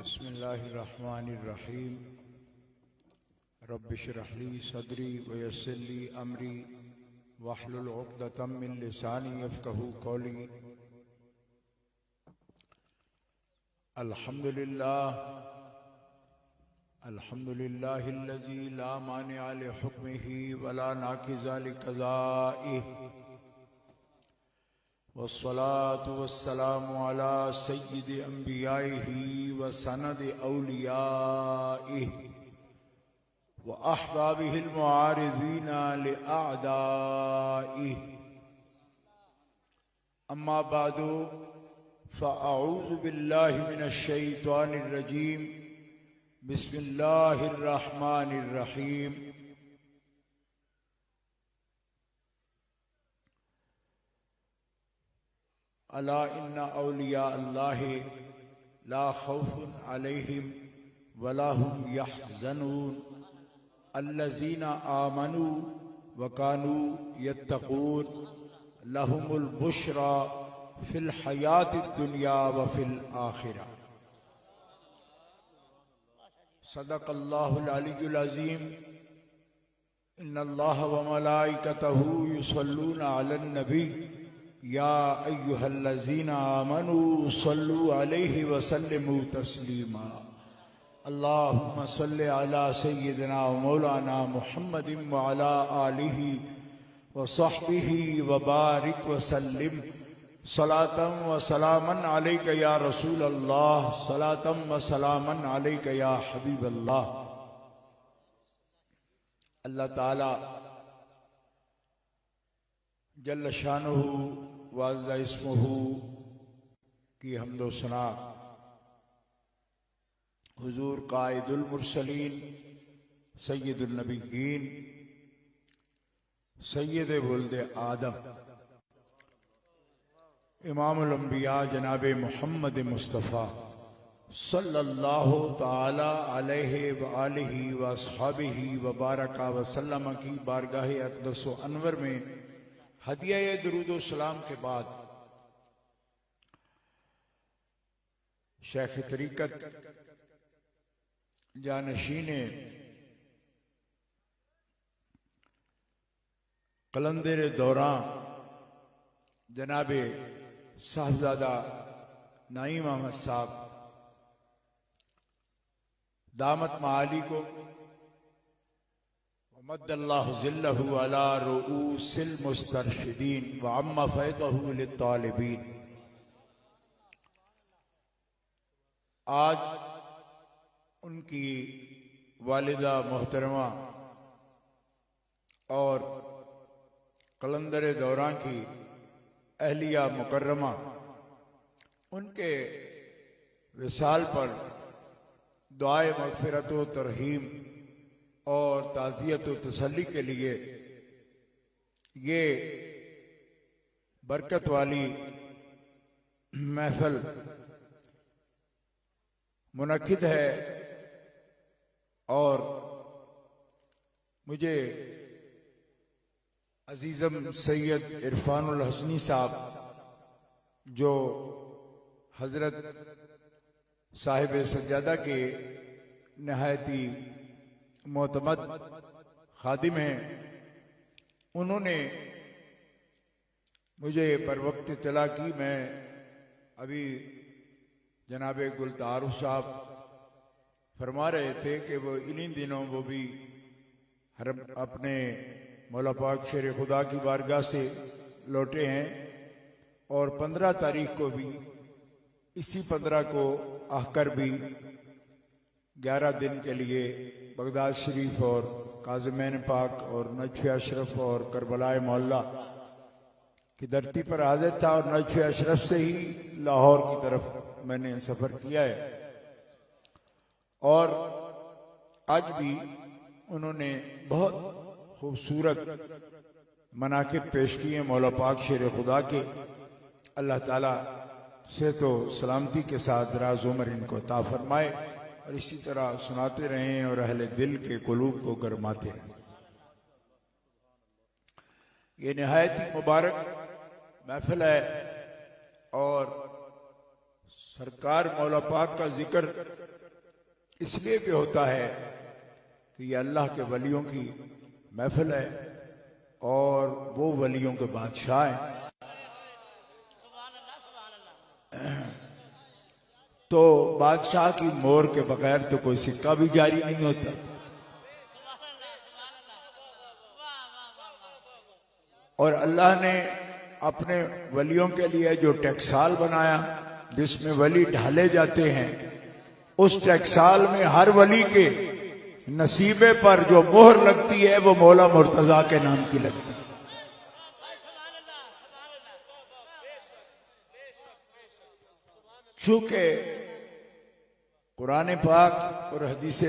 बिस्मिल्लाहिर्रहमानिर्रहीम। रब्बिश्रह ली सदरी वयस्सिर ली अमरी वहलुल उक़दतम मिन लिसानी यफ़क़हू क़ौली। अल्हम्दुलिल्लाहिल्लज़ी ला मानिअ लिहुक्मिही वला नाक़िज़ा लिक़ज़ाइही वस्सलातु वस्सलामु अला सय्यिदि अंबियाइही व सनदि औलियाइही व अहबाबिहिल मुआरिज़ीना लिअअदाइही। अम्मा बादु फ़अऊज़ु बिल्लाहि मिनश शैतानिर रजीम। बिस्मिल्लाहिर रहमानिर रहीम। अला इन्ना औलिया अल्लाहि ला खौफुन अलैहिम वला हुम यहज़नून अल्लज़ीना आमनू व कानू यत्तक़ून लहुमुल बुश्रा फिल हयातिद दुनिया व फिल आखिरा। सदक़ल्लाहुल अलियुल अज़ीम। इन्नल्लाह व मलाइकतहू युसल्लूना अलन नबी या अय्युहल्लज़ीना आमनू सल्लु अलैहि व सल्लिमू तस्लीमा। अल्लाहुम्मा सल्लि अला सय्यिदिना व मौलाना मुहम्मदिन व अला आलिहि व सहबिहि व बारिक व सल्लिम। सलातम व सलामन अलैका या रसूल अल्लाह, सलातम व सलामन अलैका या हबीब अल्लाह। अल्लाह ताला जल्ल शानुहु व अज़्ज़ा इस्मुहु की हम्दो सना हुजूर कायदुल मुरसलीन सय्यदुल नबीयीन सय्यद वुल्द आदम इमामुल अंबिया जनाब मुहम्मद मुस्तफ़ा सल्लल्लाहु ताला अलैहि व आलिहि व अस्हाबिहि व बारका व सल्लम की बारगाह अक़दस व अनवर में हदिया दुरूद व सलाम के बाद शेख तरीक़त जानशीने कलंदर दौरां जनाबे साहबजादा नाईम अहमद साहब दामत माली को मद्दल्लाहु ज़िल्लहु अला रुऊसिल मुस्तरशिदीन व अम्मा फ़ैदहु लित्तालिबीन। आज उनकी वालिदा मोहतरमा और कलंदर दौरां की अहलिया मुकर्रमा उनके विसाल पर दुआए मग़फ़िरत व तरहीम और ताज़ियत व तसल्ली के लिए ये बरकत वाली महफ़िल मुनक़िद है और मुझे अजीज़म सैयद इरफानुल हसनी साहब जो हज़रत साहिब सज्जादा के नहायती मोतमद खादिम हैं, उन्होंने मुझे बर वक्त इत्तला की। मैं अभी जनाब गुलतारुफ साहब फरमा रहे थे कि वो इन्हीं दिनों वो भी हरम अपने मौला पाक शेर खुदा की बारगाह से लौटे हैं और 15 तारीख को भी इसी 15 को आकर भी 11 दिन के लिए बगदाद शरीफ और काज़िमैन पाक और नजफ़ अशरफ और करबलाए मौला की धरती पर हाजिर था और नजफ़ अशरफ से ही लाहौर की तरफ मैंने सफ़र किया है। और आज भी उन्होंने बहुत खूबसूरत मनाकिब पेश किए मौला पाक शेर खुदा के। अल्लाह ताला से तो सलामती के साथ दराज उम्र इनको अता फरमाए और इसी तरह सुनाते रहें और अहले दिल के कुलूब को गरमाते रहें। ये निहायत ही मुबारक महफिल है और सरकार मौला पाक का जिक्र इसलिए भी होता है कि ये अल्लाह के वलियों की महफिल है और वो वलियों के बादशाह हैं। तो बादशाह की मोहर के बगैर तो कोई सिक्का भी जारी नहीं होता। और अल्लाह ने अपने वलियों के लिए जो टकसाल बनाया जिसमें वली ढाले जाते हैं, उस टकसाल में हर वली के नसीबे पर जो मोहर लगती है वो मौला मुर्तजा के नाम की लगती है। चूंकि कुरान पाक और हदीस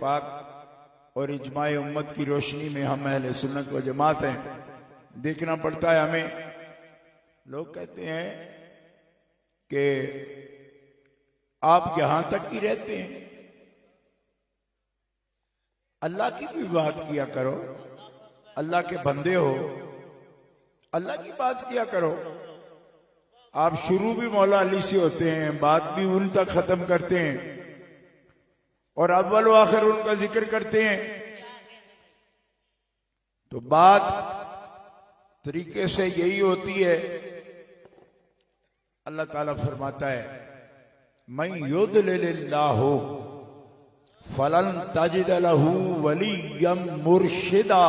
पाक और इजमाए उम्मत की रोशनी में हम अहले सुन्नत व जमात हैं, देखना पड़ता है हमें। लोग कहते हैं कि आप यहां तक ही रहते हैं, अल्लाह की भी बात किया करो, अल्लाह के बंदे हो, अल्लाह की बात किया करो। आप शुरू भी मौला अली से होते हैं, बात भी उन तक खत्म करते हैं और अव्वल व आखिर उनका जिक्र करते हैं। तो बात तरीके से यही होती है। अल्लाह ताला फरमाता है, मैं युद्लिल्लाहु फलन तजिद लहू वलिय्यम मुर्शिदा।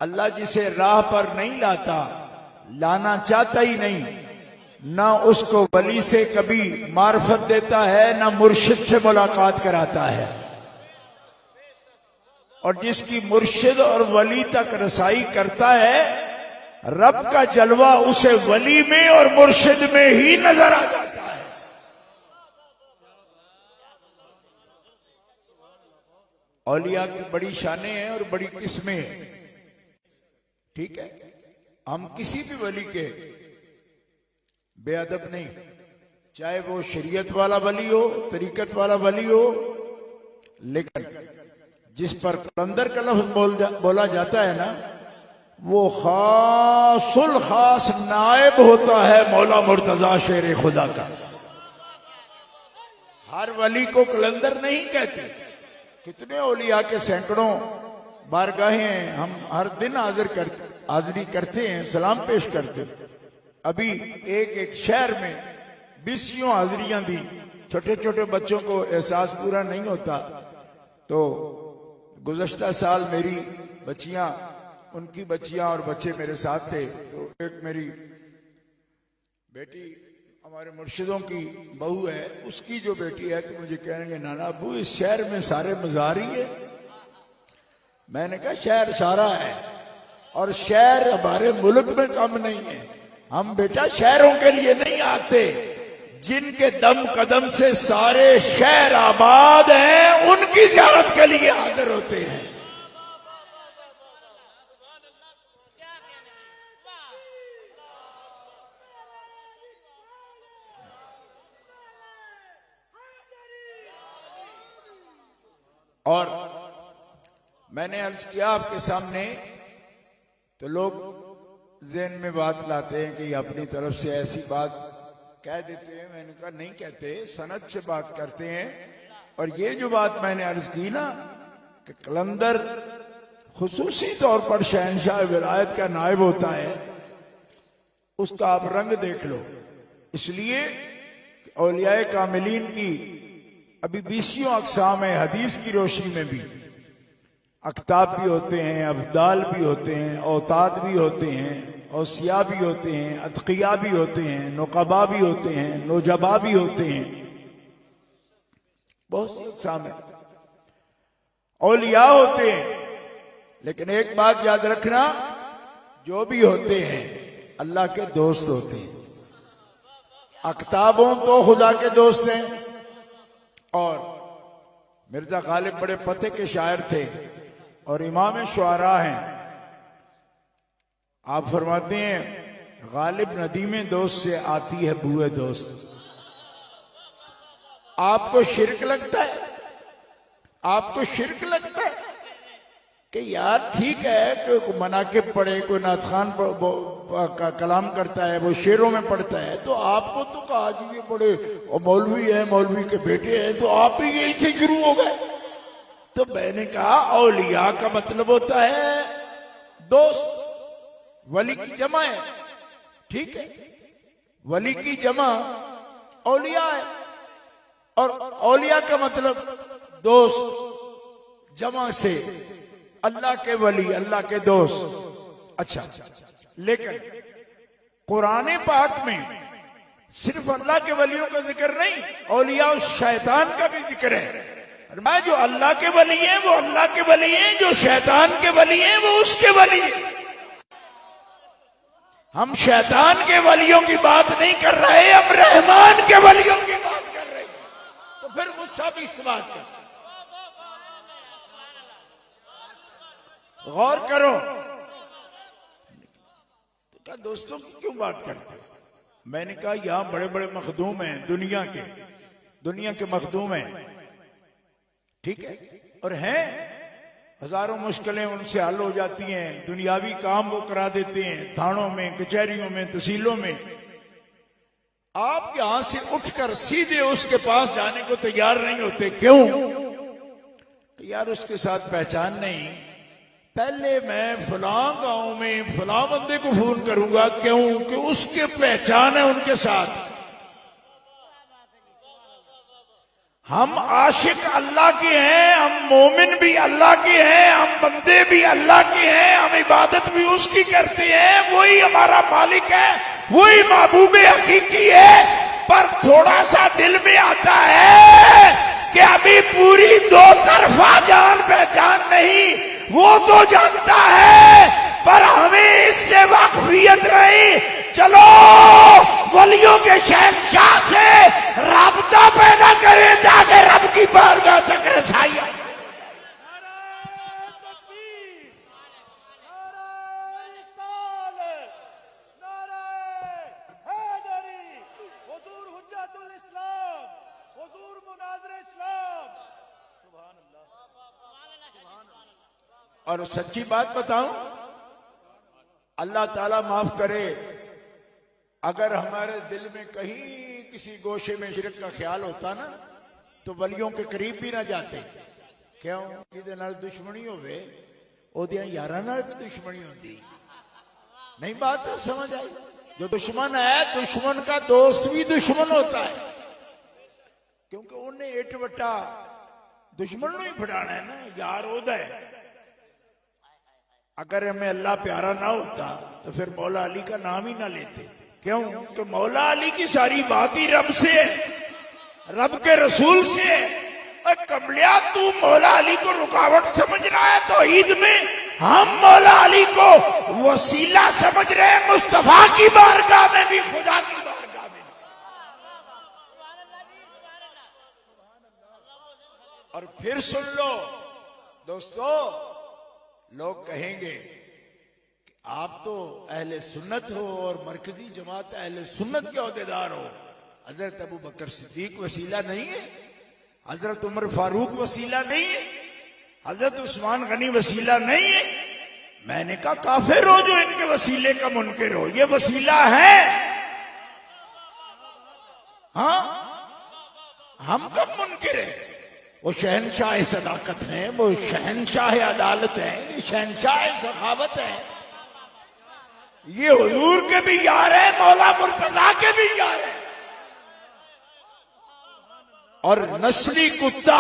अल्लाह जिसे राह पर नहीं लाता, लाना चाहता ही नहीं, ना उसको वली से कभी मार्फत देता है, ना मुर्शिद से मुलाकात कराता है। और जिसकी मुर्शिद और वली तक रसाई करता है, रब का जलवा उसे वली में और मुर्शिद में ही नजर आ जाता है। औलिया की बड़ी शानें हैं और बड़ी किस्में हैं, ठीक है। हम किसी भी वली के बेअदब नहीं, चाहे वो शरीयत वाला वली हो, तरीकत वाला वली हो, लेकिन जिस पर कलंदर का लफ्ज बोला जाता है ना, वो खासुल खास नायब होता है मौला मुर्तजा शेर खुदा का। हर वली को कलंदर नहीं कहते। कितने औलिया के सैकड़ों बारगाहें हम हर दिन हाजिरी करते हैं, सलाम पेश करते हैं। अभी एक एक शहर में 20 हाजिरियां दी। छोटे छोटे बच्चों को एहसास पूरा नहीं होता, तो गुज़श्ता साल मेरी बच्चियां, उनकी बच्चियां और बच्चे मेरे साथ थे। तो एक मेरी बेटी हमारे मुर्शिदों की बहू है, उसकी जो बेटी है, तो मुझे कहेंगे नाना अबू इस शहर में सारे मज़ार ही है। मैंने कहा शहर सारा है और शहर हमारे मुल्क में कम नहीं है। हम बेटा शहरों के लिए नहीं आते, जिनके दम कदम से सारे शहर आबाद हैं उनकी ज़ियारत के लिए हाजिर होते हैं। और मैंने अर्ज किया आपके सामने, तो लोग ज़हन में बात लाते हैं कि अपनी तरफ से ऐसी बात कह देते हैं। मैंने कहा नहीं कहते, सनद से बात करते हैं। और ये जो बात मैंने अर्ज की ना कि कलंदर खुसूसी तौर पर शहनशाह विलायत का नायब होता है, उसका आप रंग देख लो। इसलिए औलियाए कामिलीन की अभी 20 अक़साम है। हदीस की रोशनी में भी अख्ताब भी होते हैं, अफदाल भी होते हैं, औताद भी होते हैं, औसिया भी होते हैं, अतकिया भी होते हैं, नुकबा भी होते हैं, नोजबा भी होते हैं। बहुत सी अक़साम है, औलिया होते हैं। लेकिन एक बात याद रखना, जो भी होते हैं अल्लाह के दोस्त होते हैं। अख्ताबों तो खुदा के दोस्त हैं। और मिर्जा गालिब बड़े पते के शायर थे और इमाम शुआरा हैं। आप फरमाते हैं गालिब नदीमे दोस्त से आती है बुए दोस्त। आपको शिर्क लगता है, आपको शिर्क लगता है, कि यार ठीक है कि मनाकिब पढ़े, कोई नाथखान का कलाम करता है, वो शेरों में पढ़ता है, तो आपको तो कहा जी ये बड़े और मौलवी है, मौलवी के बेटे हैं, तो आप भी यही से शुरू हो गए। तो मैंने कहा औलिया का मतलब होता है दोस्त, वली की जमा है, ठीक है, वली की जमा औलिया है, और औलिया का मतलब दोस्त, जमा से अल्लाह के वली, अल्लाह के दोस्त। अच्छा, लेकिन कुरान पाक में सिर्फ अल्लाह के वलियों का जिक्र नहीं, औलिया और शैतान का भी जिक्र है। मैं जो अल्लाह के वली हैं वो अल्लाह के वली हैं, जो शैतान के वली हैं वो उसके वली हैं। हम शैतान के वलियों की बात नहीं कर रहे, हम रहमान के वलियों की बात कर रहे हैं। तो फिर गुस्सा भी इस बात का, गौर करो। तो कहा दोस्तों की क्यों बात करते हो? मैंने कहा यहां बड़े बड़े मखदूम हैं, दुनिया के मखदूम हैं, ठीक है, और हैं, हजारों मुश्किलें उनसे हल हो जाती हैं, दुनियावी काम वो करा देते हैं, थानों में, कचहरियों में, तहसीलों में। आप यहां से उठकर सीधे उसके पास जाने को तैयार नहीं होते, क्यों? यार उसके साथ पहचान नहीं, पहले मैं फलां गांव में फलां बंदे को फोन करूंगा, क्यों? कि उसके पहचान है उनके साथ। हम आशिक अल्लाह के हैं, हम मोमिन भी अल्लाह के हैं, हम बंदे भी अल्लाह के हैं, हम इबादत भी उसकी करते हैं, वही हमारा मालिक है, वही महबूब हकीकी है। पर थोड़ा सा दिल में आता है कि अभी पूरी दो तरफा जान पहचान नहीं, वो तो जानता है पर हमें इससे वाकफियत नहीं। चलो वलियों के शहंशाह से राबता पैदा करें ताकि रब की बारगाह तक रसाई आए। और सच्ची बात बताऊं, अल्लाह ताला माफ करे, अगर हमारे दिल में कहीं किसी गोशे में शिरक का ख्याल होता ना, तो वलियों के करीब भी ना जाते। क्यों? जिहदे नाल दुश्मनी होवे ओदियां यारां नाल भी दुश्मनी होती नहीं। बात तो समझ आई? जो दुश्मन है, दुश्मन का दोस्त भी दुश्मन होता है, क्योंकि उन्हें इट वट्टा दुश्मन को ही फड़ाना है ना, यार ओदा है। अगर हमें अल्लाह प्यारा ना होता तो फिर मौला अली का नाम ही ना लेते। क्यों? तो मौला अली की सारी बात ही रब से है, रब के रसूल से है। कमलिया तू मौला अली को रुकावट समझ रहा है तौहीद में, हम मौला अली को वसीला समझ रहे हैं मुस्तफा की बारगाह में भी, खुदा की बारगाह में। और फिर सुन लो दोस्तों, लोग कहेंगे कि आप तो अहले सुन्नत हो और मरकजी जमात अहले सुन्नत के अहदेदार हो। हजरत अबू बकर सिद्दीक वसीला नहीं है, हजरत उमर फारूक वसीला नहीं है, हजरत उस्मान गनी वसीला नहीं है। मैंने कहा काफिर हो जो इनके वसीले का मुनकिर हो, ये वसीला है। हाँ, हम कब मुनकिर है? वो शहनशाह सदाकत है, वो शहनशाह अदालत है, ये शहनशाह सखावत है। ये हुजूर के भी यार है, मौला मुर्तजा के भी यार है। और नस्ली कुत्ता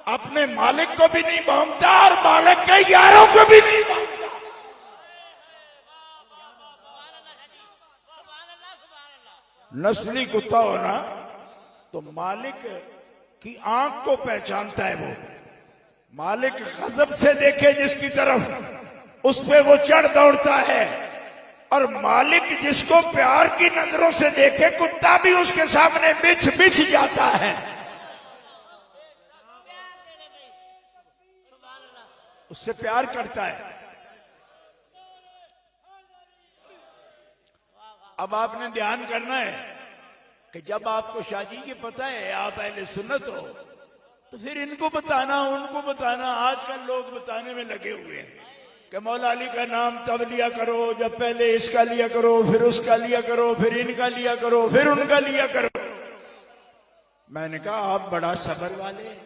अपने मालिक को भी नहीं भांगता और मालिक के यारों को भी नहीं भांगता। नस्ली कुत्ता होना तो मालिक की आंख को पहचानता है। वो मालिक गजब से देखे जिसकी तरफ, उस पे वो चढ़ दौड़ता है। और मालिक जिसको प्यार की नजरों से देखे, कुत्ता भी उसके सामने बिछ जाता है। उससे प्यार करता है। अब आपने ध्यान करना है कि जब आपको शादी की पता है, आप अहले सुन्नत हो, तो फिर इनको बताना उनको बताना, आजकल लोग बताने में लगे हुए हैं कि मौला अली का नाम तब लिया करो जब पहले इसका लिया करो, फिर उसका लिया करो, फिर इनका लिया करो, फिर उनका लिया करो। मैंने कहा आप बड़ा सबर वाले हैं,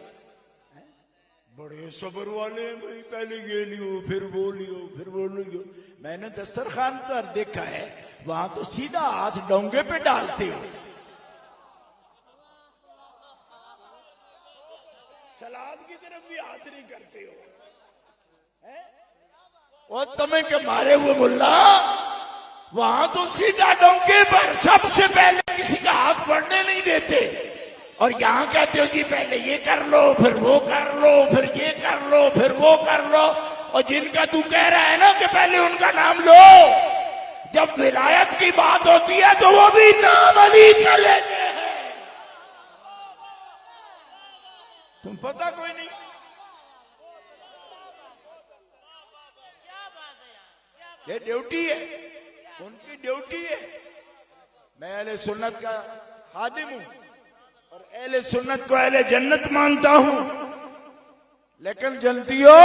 बड़े सबर वाले हैं भाई, पहले ये लियो फिर वो लियो फिर वो लियो। मैंने दस्तरखान पर देखा है, वहां तो सीधा हाथ डोंगे पे डालते हो, सलाद की तरफ भी हाथ नहीं करते हो। और तुम्हें के मारे हुए मुल्ला, वहां तो सीधा डोंगे पर सबसे पहले किसी का हाथ पड़ने नहीं देते, और यहां कहते हो जी पहले ये कर लो फिर वो कर लो फिर ये कर लो फिर वो कर लो। और जिनका तू कह रहा है ना कि पहले उनका नाम लो, जब विलायत की बात होती है तो वो भी नाम अली का लेते हैं। तुम पता कोई नहीं, ये ड्यूटी है, उनकी ड्यूटी है। मैं अहले सुन्नत का खादिम हूं और अहले सुन्नत को अहले जन्नत मानता हूं, लेकिन जनतियो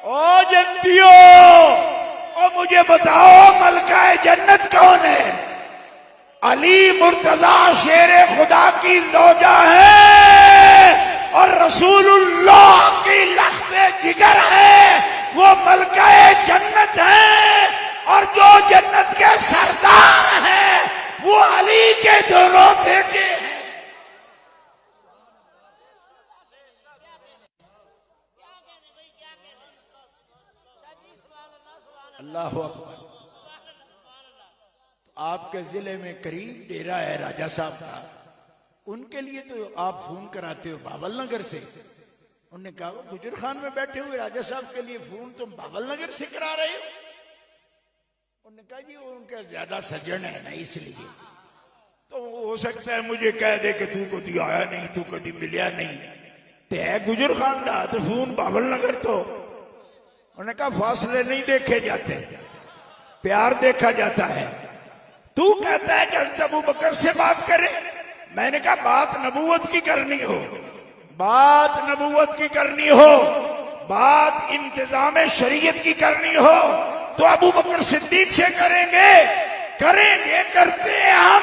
ओ जनतियो, ओ मुझे बताओ मलकाए जन्नत कौन है? अली मुर्तजा शेर खुदा की ज़ौजा है और रसूलुल्लाह की लख्ते जिगर है, वो मलकाए जन्नत है। और जो जन्नत के सरदार हैं वो अली के दोनों बेटे हैं। अल्लाह अकबर। तो आपके जिले में करीब डेरा है राजा साहब का, उनके लिए तो आप फोन कराते हो बाबल नगर से। उन्होंने कहा गुजर खान में बैठे हुए राजा साहब के लिए फोन तुम बाबल नगर से करा रहे हो? उन्होंने कहा जी उनका ज्यादा सज्जन है ना इसलिए। तो हो सकता है मुझे कह दे कि तू कभी आया नहीं, तू कभी मिलिया नहीं, ते है गुजर खान का तो फोन बाबल नगर। तो उन्होंने कहा फासले नहीं देखे जाते, प्यार देखा जाता है। तू कहता है कि हज़रत अबू बकर से बात करे, मैंने कहा बात नबूवत की करनी हो, बात नबूवत की करनी हो, बात इंतजाम शरीयत की करनी हो तो अबू बकर सिद्दीक से करेंगे, करेंगे करते हैं हम।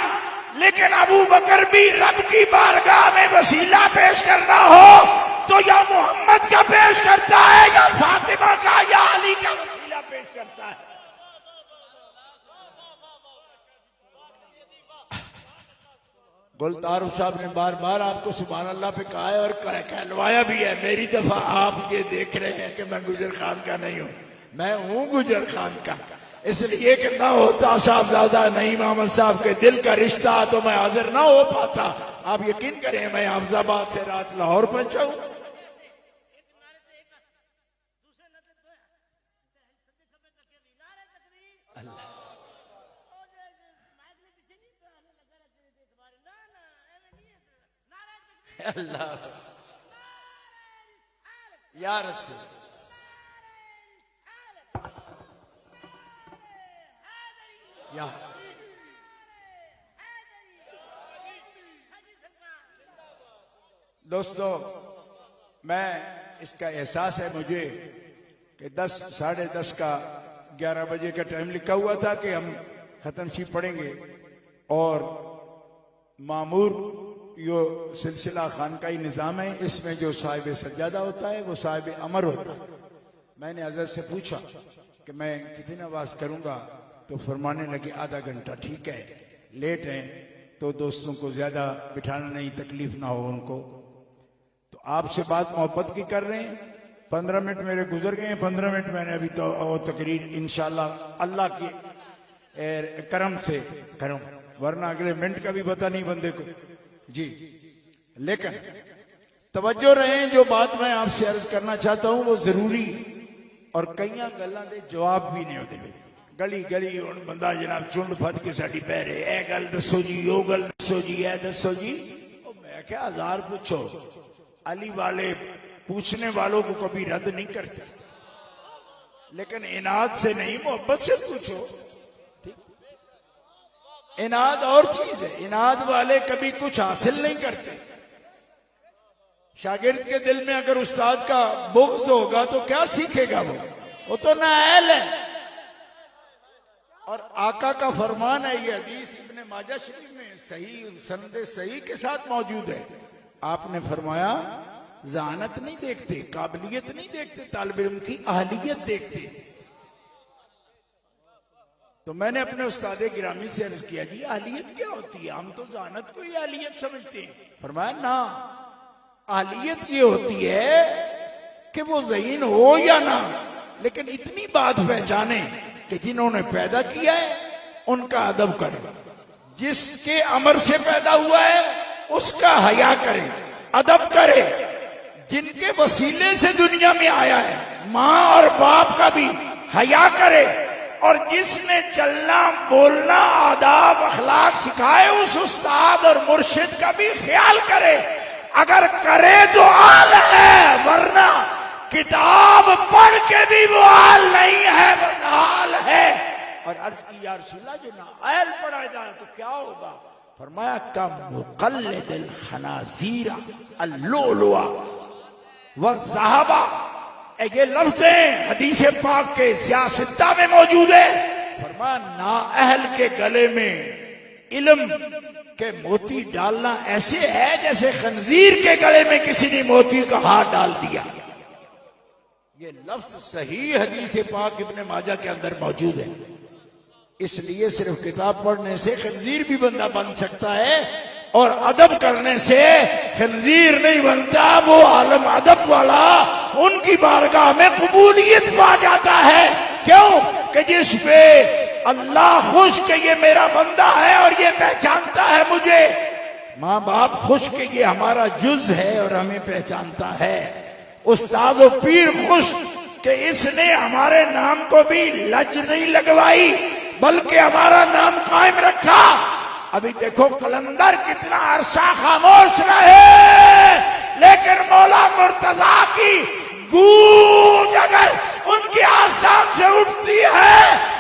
लेकिन अबू बकर भी रब की बारगाह में वसीला पेश करना हो तो या मोहम्मद का पेश करता है या फातिमा का या अली का वसीला पेश करता है। गुलतार साहब ने बार बार आपको सुभान अल्लाह पे कहा है और कहलवाया भी है। मेरी दफा आप ये देख रहे हैं कि मैं गुजर खान का नहीं हूं, मैं हूं गुजर खान का। इसलिए कि ना होता साहबजादा नहीं मोहम्मद साहब के दिल का रिश्ता तो मैं हाजिर ना हो पाता। आप यकीन करें मैं हाफिजाबाद से रात लाहौर पहुंचा हूं। अल्लाह या रसूल, या दोस्तों, मैं इसका एहसास है मुझे कि 10 साढ़े 10 का 11 बजे का टाइम लिखा हुआ था कि हम खत्म शीफ पढ़ेंगे और मामूर यो सिलसिला खान का ही निज़ाम है। इसमें जो साहिब सज्जादा होता है वो साहिब अमर होता है। मैंने हज़रत से पूछा कि मैं कितनी आवाज़ करूंगा तो फरमाने लगे आधा घंटा। ठीक है, लेट हैं तो दोस्तों को ज्यादा बिठाना नहीं, तकलीफ ना हो उनको। तो आपसे बात मोहब्बत की कर रहे हैं। 15 मिनट मेरे गुजर गए हैं, 15 मिनट मैंने अभी तो तकरीर इंशाल्लाह अल्लाह के करम से करूं, वरना अगले मिनट का भी पता नहीं बंदे को जी। लेकिन तवज्जो रहे, जो बात मैं आपसे अर्ज करना चाहता हूं वो जरूरी और कई गल्लां दे जवाब भी नहीं होते। गली गली हुण बंदा जनाब चुंड फट के साडी पै रहे, ए गल दसो जी, ओ गल दसो जी, ए दसो जी। मैं क्या 1000 पूछो, अली वाले पूछने वालों को कभी रद्द नहीं करते, लेकिन इनाद से नहीं, मोहब्बत से पूछो। इनाद और चीज है, इनाद वाले कभी कुछ हासिल नहीं करते। शागिर्द के दिल में अगर उस्ताद का बुग़्ज़ होगा तो क्या सीखेगा वो तो नाअहल है। और आका का फरमान है, ये हदीस इब्ने माजा शरीफ में सही सनद सही के साथ मौजूद है। आपने फरमाया ज़हानत नहीं देखते, काबिलियत नहीं देखते, तालिब इल्म की अहलियत देखते। तो मैंने अपने उस्ताद गिरामी से अर्ज किया, जी अहलियत क्या होती है? हम तो ज़हानत को ही अहलियत समझते हैं। फरमाया ना, अहलियत ये होती है कि वो ज़हीन हो या ना, लेकिन इतनी बात पहचाने कि जिन्होंने पैदा किया है उनका अदब करे, जिसके अमर से पैदा हुआ है उसका हया करे, अदब करे, जिनके वसीले से दुनिया में आया है माँ और बाप का भी हया करे, और जिसने चलना बोलना आदाब अखलाक सिखाए उस उस्ताद और मुर्शिद का भी ख्याल करे। अगर करे तो आल है, वरना किताब पढ़ के भी वो आल नहीं है, बदहाल है। और अर्ज की या रसूलल्लाह, जो नाअहल पढ़ा जाए तो क्या होगा? फरमाया का मुक़ल्लिदिल खनाज़ीरा अल्लुलुआ व ज़हबा। ये लफ्ज़ हदीस पाक के सियासत्ता में मौजूद है। फरमाया नाअहल के गले में इल्म के मोती डालना ऐसे है जैसे खंजीर के गले में किसी ने मोती का हाथ डाल दिया। ये लफ्ज सही हदीस पाक इब्ने माजा के अंदर मौजूद है। इसलिए सिर्फ किताब पढ़ने से खंजीर भी बंदा बन सकता है, और अदब करने से खंजीर नहीं बनता। वो आलम अदब वाला उनकी बारगाह में कबूलियत पा जाता है। क्यों? कि जिस पे अल्लाह खुश के ये मेरा बंदा है और ये पहचानता है मुझे, माँ बाप खुश के ये हमारा जुज है और हमें पहचानता है, उस्ताद और पीर खुश कि इसने हमारे नाम को भी लज नहीं लगवाई बल्कि हमारा नाम कायम रखा। अभी देखो कलंदर कितना अरसा खामोश रहे, लेकिन मौला मुर्तजा की गूंज अगर उनकी आस्थान से उठती है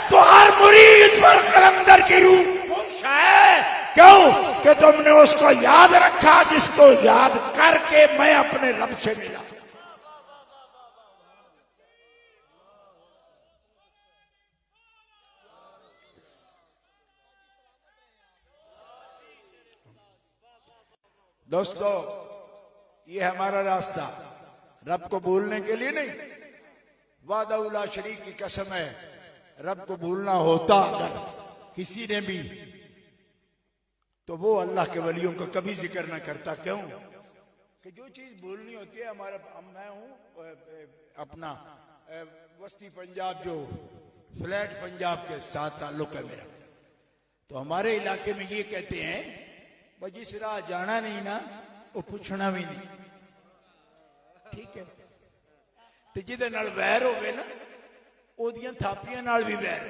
तो हर मुरीद पर कलंदर की रूह खुश है। क्यों? कि तुमने उसको याद रखा जिसको याद करके मैं अपने रब से मिला। दोस्तों, ये हमारा रास्ता रब को भूलने के लिए नहीं, वादा उला शरीक की कसम है। रब को भूलना होता अगर किसी ने भी, तो वो अल्लाह के वलियों का कभी जिक्र ना करता। क्यों? कि जो चीज भूलनी होती है, हमारा मैं हूं अपना वस्ती पंजाब, जो फ्लैट पंजाब के साथ ताल्लुक है मेरा, तो हमारे इलाके में ये कहते हैं भाई जिस राह जाना नहीं ना वो पूछना भी नहीं। ठीक है? तो जिदे नाल वैर हो गए ना ओदियां थापियां नाल भी वैर।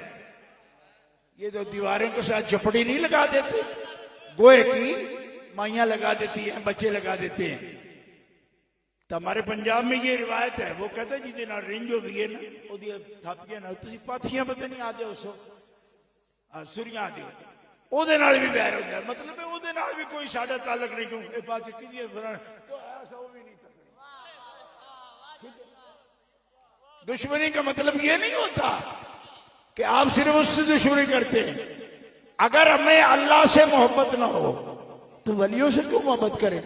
ये तो दीवारों के साथ झपड़ी नहीं लगा देते, गोए की माइयां लगा देती हैं, बच्चे लगा देते हैं। तो हमारे पंजाब में ये रिवायत है, वो कहते हैं जिदे नाल रिंज हो गई है ना ओदियां थापियां नाल तुसी पाथियां पता नहीं आदे उसो सुरियां आदे ओदे नाल भी वैर हो जाए। मतलब है ओदे नाल भी कोई साडा ताल्लुक नहीं। क्यों? ए बात की तो ऐसा वो भी नहीं। दुश्मनी का मतलब ये नहीं होता कि आप सिर्फ उससे दुश्मनी करते हैं। अगर हमें अल्लाह से मोहब्बत ना हो तो वलियों से क्यों मोहब्बत करें?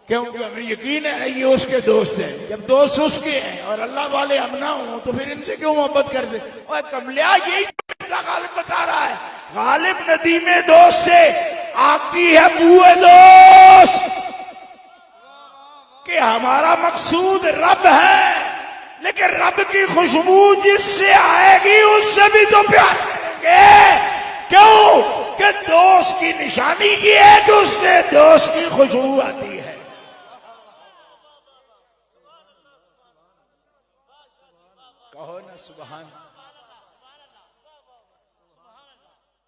क्योंकि हमें यकीन है ये उसके दोस्त हैं। जब दोस्त उसके हैं और अल्लाह वाले हम ना हो तो फिर इनसे क्यों मोहब्बत कर दे? और कमलिया यही गालिब बता रहा है, गालिब नदी में दोस्त से आती है बुए दोस्त, कि हमारा मकसूद रब है, लेकिन रब की खुशबू जिससे आएगी उससे भी तो प्यार करेंगे। क्यों? कि दोस्त की निशानी ये है कि उसने दोस्त की खुशबू आती है। कहो ना सुभान।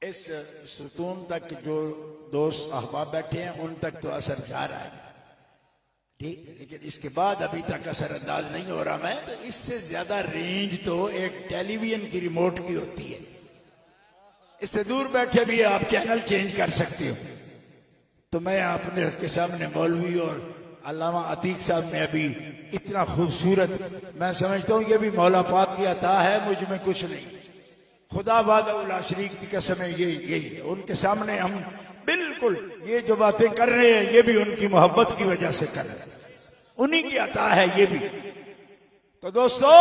इस सुतून तक जो दोस्त अहबाब बैठे हैं उन तक तो असर जा रहा है, ठीक, लेकिन इसके बाद अभी तक असर अंदाज नहीं हो रहा। मैं तो इससे ज्यादा रेंज तो एक टेलीविजन की रिमोट की होती है। इससे दूर बैठे भी आप चैनल चेंज कर सकते हो। तो मैं अपने के सामने मौलवी और अल्लामा अतीक साहब ने अभी इतना खूबसूरत, मैं समझता हूँ ये भी मौला पाक की अता है, मुझ में कुछ नहीं, खुदा वादा शरीक की कसम है, यही है। उनके सामने हम बिल्कुल ये जो बातें कर रहे हैं ये भी उनकी मोहब्बत की वजह से कर रहे हैं, उन्हीं की अता है ये भी। तो दोस्तों,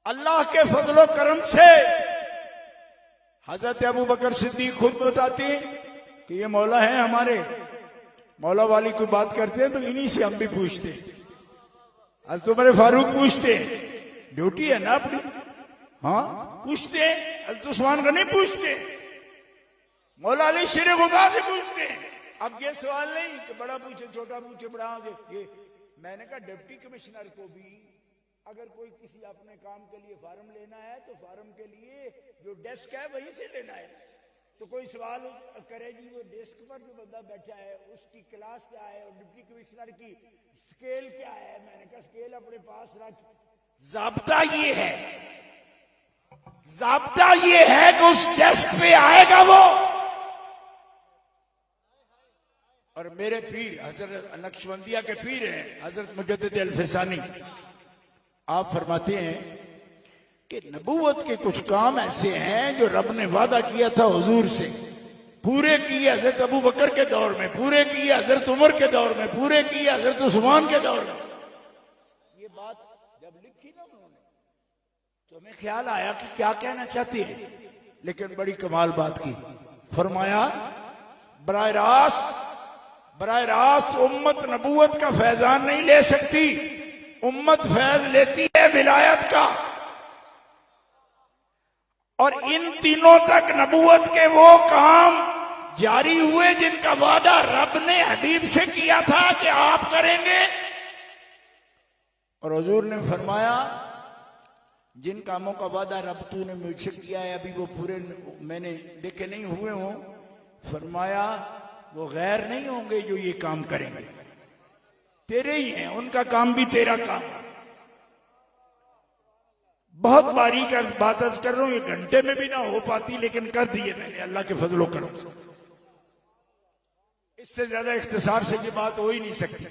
अल्लाह के फजलो करम से हजरत अबू बकर सिद्दीक खुद बताते हैं कि ये मौला है हमारे, मौला वाली कोई बात करते हैं तो इन्हीं से हम भी पूछते हैं। हजरत उमर फारूक पूछते हैं, ड्यूटी है ना अपनी, हाँ पूछते हैं। हजरत उस्मान गनी पूछते हैं, मौला अली शेर खुदा से पूछते हैं। अब ये सवाल नहीं कि बड़ा पूछे छोटा पूछे बड़ा ये, मैंने कहा डिप्टी कमिश्नर को भी अगर कोई किसी अपने काम के लिए फार्म लेना है तो फार्म के लिए जो डेस्क है वहीं से लेना है। तो कोई सवाल करे जी वो डेस्क पर जो बंदा बैठा है उसकी क्लास क्या है और डिप्टी कमिश्नर की स्केल क्या है, मैंने कहा स्केल अपने पास रख। ज़ाब्ता ये है, ज़ाब्ता ये है कि उस डेस्क पे आएगा वो। और मेरे पीर हजरत नक्शबंदिया के पीर हैं हजरत मुजद्दिद अल-फिसानी, आप फरमाते हैं कि नबूवत के कुछ काम ऐसे हैं जो रब ने वादा किया था हुजूर से, पूरे किए हजरत अबू बकर के दौर में, पूरे किए हजरत उमर के दौर में, पूरे किए हजरत उस्मान के दौर में। ये बात जब लिखी ना उन्होंने तो हमें ख्याल आया कि क्या कहना चाहते हैं, लेकिन बड़ी कमाल बात की। फरमाया बराह रास्त उम्मत नबूवत का फैजान नहीं ले सकती, उम्मत फैज लेती है विलायत का। और इन तीनों तक नबूवत के वो काम जारी हुए जिनका वादा रब ने हबीब से किया था कि आप करेंगे। और हुजूर ने फरमाया जिन कामों का वादा रब तूने मुझसे किया है अभी वो पूरे मैंने देखे नहीं हुए हों, फरमाया वो गैर नहीं होंगे जो ये काम करेंगे, तेरे ही हैं, उनका काम भी तेरा काम। बहुत बारीक बात कर रहा हूं, ये घंटे में भी ना हो पाती लेकिन कर दिए मैंने अल्लाह के फजलो करो। इससे ज्यादा इख्तिसार से ये बात हो ही नहीं सकती।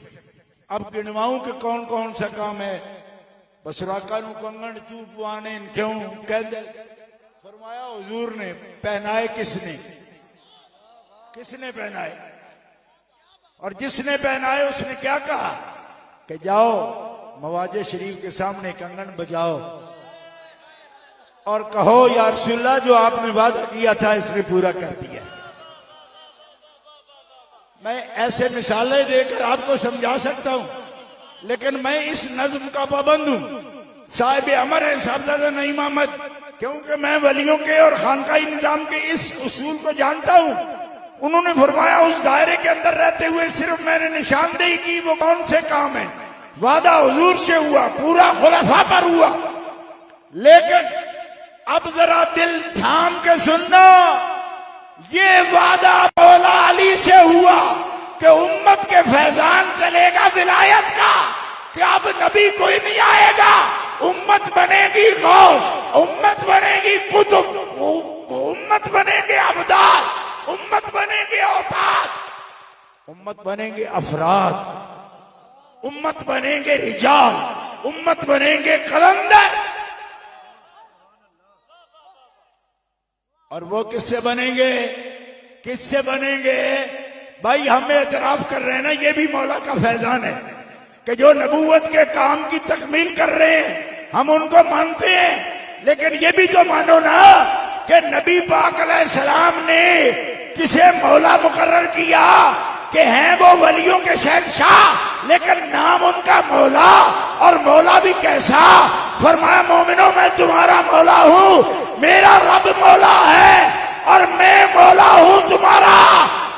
अब गिनवाऊं कि कौन कौन सा काम है। बसराका नु कंगन चूपवाने क्यों कह दे, फरमाया हुजूर ने पहनाए, किसने पहनाए, और जिसने पहनाए उसने क्या कहा कि जाओ मवाजे शरीफ के सामने कंगन बजाओ और कहो या रसूलल्लाह जो आपने वादा किया था इसने पूरा कर दिया। मैं ऐसे मिसालें देकर आपको समझा सकता हूं, लेकिन मैं इस नज्म का पाबंद हूं। साहिब अमर है साहबजादा नईम अहमद, क्योंकि मैं वलियों के और खानकाही निजाम के इस उसूल को जानता हूं। उन्होंने फरमाया उस दायरे के अंदर रहते हुए सिर्फ मैंने निशानदेही की वो कौन से काम है, वादा हुजूर से हुआ, पूरा खुलफा पर हुआ। लेकिन अब जरा दिल थाम के सुनना, ये वादा मौला अली से हुआ कि उम्मत के फैजान चलेगा विलायत का, कि अब नबी कोई नहीं आएगा, उम्मत बनेगी गौस, उम्मत बनेगी कुतुब, उम्मत बनेंगे अबदाल, उम्मत बनेंगे औताद, उम्मत बनेंगे अफराद, उम्मत बनेंगे रिजाल, उम्मत बनेंगे कलंदर। और वो किससे बनेंगे, किससे बनेंगे भाई? हम एतराफ कर रहे हैं ना, ये भी मौला का फैजान है कि जो नबूवत के काम की तकमील कर रहे हैं हम उनको मानते हैं, लेकिन ये भी तो मानो ना कि नबी पाक अलैहिस्सलाम ने किसे मौला मुकर्रर किया कि हैं वो वलियों के शहंशाह, लेकिन नाम उनका मौला, और मौला भी कैसा? फरमाया मोमिनो मैं तुम्हारा मौला हूं, मेरा रब मौला है और मैं मौला हूं तुम्हारा,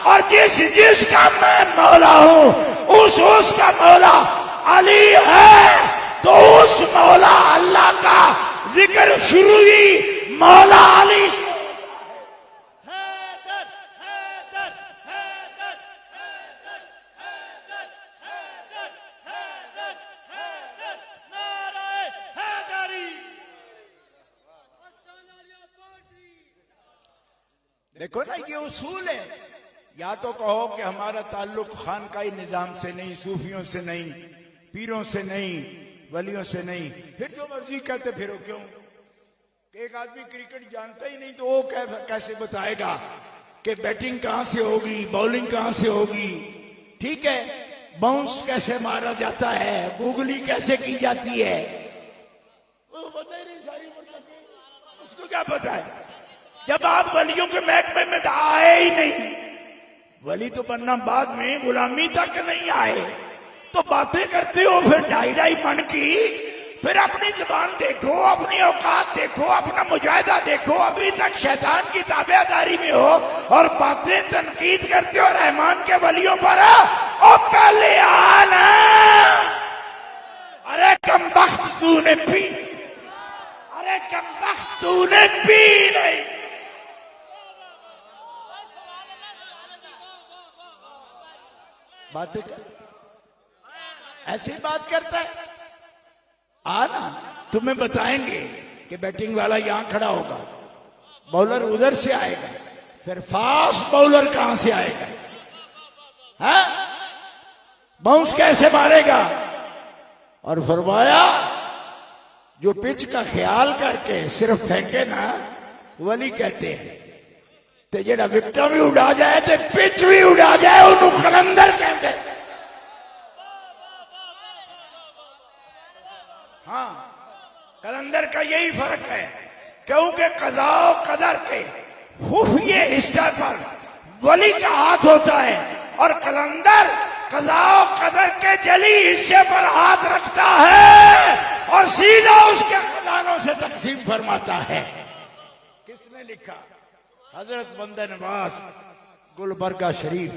और जिसका मैं मौला हूं उसका मौला अली है। तो उस मौला अल्लाह का जिक्र शुरू ही मौला अली से। देखो ना, ये उसूल है, या तो कहो कि हमारा ताल्लुक खानकाई निजाम से नहीं, सूफियों से नहीं, पीरों से नहीं, वलियों से नहीं, फिर जो मर्जी कहते फिरो। क्यों? एक आदमी क्रिकेट जानता ही नहीं तो वो कैसे बताएगा कि बैटिंग कहां से होगी, बॉलिंग कहां से होगी, ठीक है, बाउंस कैसे मारा जाता है, गूगली कैसे की जाती है, वो पता ही नहीं। सारी उम्र उसको क्या पता है? जब आप वलियों के महकमे में आए ही नहीं, वली तो बनना बाद में, गुलामी तक नहीं आए तो बातें करते हो फिर ढाई मन की। फिर अपनी जुबान देखो, अपनी औकात देखो, अपना मुजाहिदा देखो। अभी तक शैतान की ताबेदारी में हो और बातें तनकीद करते हो रहमान के वलियों पर। और पहले आना, अरे कमबख्त तूने पी, अरे कमबख्त तूने पी नहीं। बातें कर, ऐसी बात करता है। आना, तुम्हें बताएंगे कि बैटिंग वाला यहां खड़ा होगा, बॉलर उधर से आएगा, फिर फास्ट बॉलर कहां से आएगा, है बाउंस कैसे मारेगा। और फरमाया जो पिच का ख्याल करके सिर्फ फेंके ना, वली कहते हैं। तो जेड़ा विकेट भी उड़ा जाए तो पिच भी उड़ा जाए, उन्होंने कलंदर कहते। हाँ, कलंदर का यही फर्क है, क्योंकि कज़ा और कदर के खुफिये हिस्से पर वली का हाथ होता है और कलंदर कज़ा और कदर के जली हिस्से पर हाथ रखता है और सीधा उसके खजानों से तकसीम फरमाता है। किसने लिखा? हजरत बंदे नवाज गुलबर्गा शरीफ,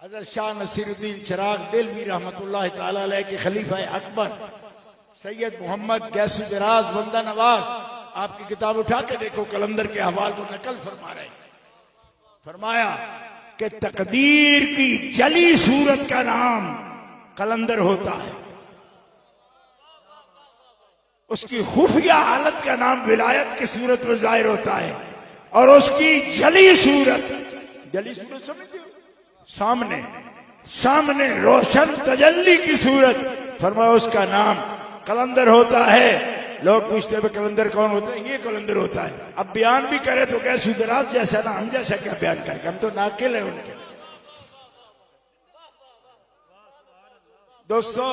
हजरत शाह नसीरुद्दीन चिराग दिलवी रहमतुल्लाह ताला अलैह के खलीफा अकबर सैयद मोहम्मद गैसुदराज बंदा नवाज। आपकी किताब उठा के देखो, कलंदर के हवाल को नकल फरमा रहे। फरमाया कि तकदीर की जली सूरत का नाम कलंदर होता है, उसकी खुफिया हालत का नाम विलायत की सूरत में जाहिर होता है, और उसकी जली सूरत समझते हो, सामने सामने रोशन तजल्ली की सूरत, फरमाया उसका नाम कलंदर होता है। लोग पूछते हैं कलंदर कौन होता है? ये कलंदर होता है। अब बयान भी करे तो क्या सुदराज जैसा ना, हम जैसा क्या बयान करके, हम तो नाकिल है उनके। दोस्तों,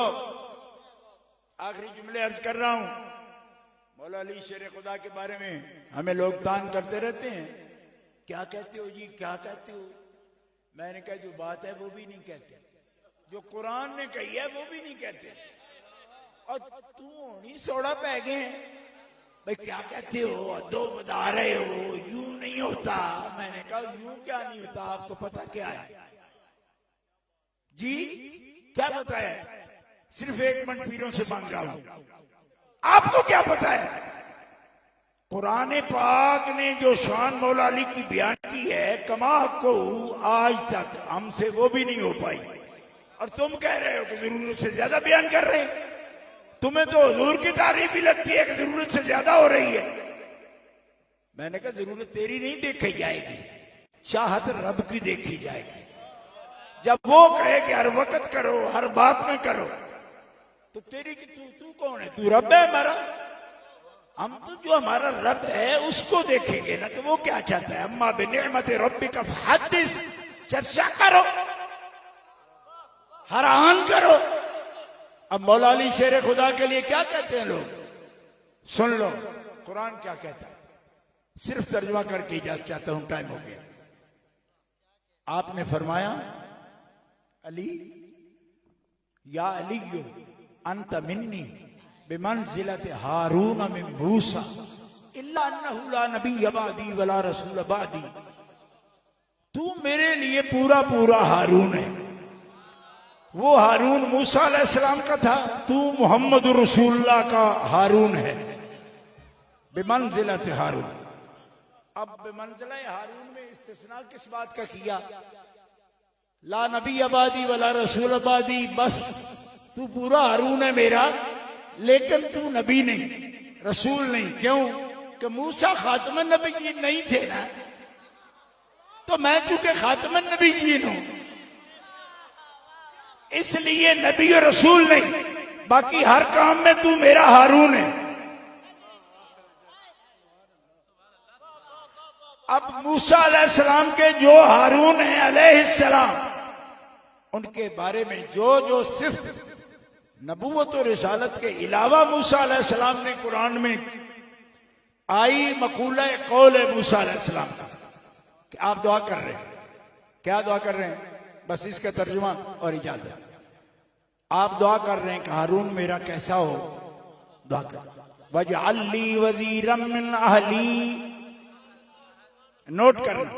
आखिरी जुमले अर्ज कर रहा हूं। मौला अली शेर खुदा के बारे में हमें लोग तान करते रहते हैं, क्या कहते हो जी, क्या कहते हो। मैंने कहा जो बात है वो भी नहीं कहते, जो कुरान ने कही है वो भी नहीं कहते, और तू होनी सोड़ा पै गए भाई क्या कहते हो, दो बता रहे हो, यूं नहीं होता। मैंने कहा यूं क्या नहीं होता, आपको पता क्या है जी, क्या पता है? सिर्फ एक मिनट पीरों से मांग रहा हूं, आपको क्या पता है? कुरान पाक ने जो शान मौला अली की बयान की है, कमा को आज तक हमसे वो भी नहीं हो पाई, और तुम कह रहे हो कि जरूरत से ज्यादा बयान कर रहे हैं। तुम्हें तो हुजूर की तारीफ भी लगती है कि जरूरत से ज्यादा हो रही है। मैंने कहा जरूरत तेरी नहीं देखी जाएगी, चाहत रब की देखी जाएगी। जब वो कहे कि हर वक्त करो, हर बात में करो, तो तेरी की तू कौन है? तू रब है हमारा। हम तो जो हमारा रब है उसको देखेंगे ना, तो वो क्या चाहता है। अम्मा बिनिअमत रब्बिका फहद्दिस, चर्चा करो, हैरान करो। अब मौला अली शेर खुदा के लिए क्या कहते हैं लोग, सुन लो कुरान क्या कहता है। सिर्फ तर्जुमा करके इजाजत चाहता हूं, टाइम हो गया। आपने फरमाया अली या अली अंत मिन्नी बिमंजिलत हारून मिन मूसा इल्ला अन्नहु ला नबी अबादी वला रसूल अबादी। तू मेरे लिए पूरा पूरा हारून है। वो हारून मूसा अलैहिस्सलाम का था, तू मोहम्मद रसूलुल्लाह का हारून है। बिमंजिलत हारून। अब बिमंजिला हारून में इस्तिस्ना किस बात का किया? ला नबी अबादी वला रसूल अबादी। बस तू पूरा हारून है मेरा, लेकिन तू नबी नहीं, रसूल नहीं। क्यों? कि मूसा खातम नबी नहीं थे ना। तो मैं चूंकि खातमुन नबीयीन हूं इसलिए नबी और रसूल नहीं, बाकी हर काम में तू मेरा हारून है। अब मूसा अलैहिस्सलाम के जो हारून है अलैहिस्सलाम, उनके बारे में जो जो सिर्फ नबूवत और रिसालत के अलावा मूसा अलैहिस्सलाम ने कुरान में आई मकूला कौल है मूसा अलैहिस्सलाम का कि आप दुआ कर रहे हैं। क्या दुआ कर रहे हैं? बस इसका तर्जुमा और इजाजत। आप दुआ कर रहे हैं कि हारून मेरा कैसा हो, दुआ कर वजअल्ली वज़ीरम मिन अहली। नोट करना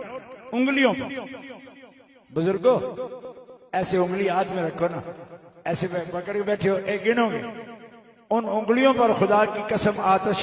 उंगलियों पर, बुजुर्गो ऐसे उंगली हाथ में रखो ना, ऐसे पकड़ के बैठे हो, एक गिनोगे उन उंगलियों पर खुदा की कसम आतिश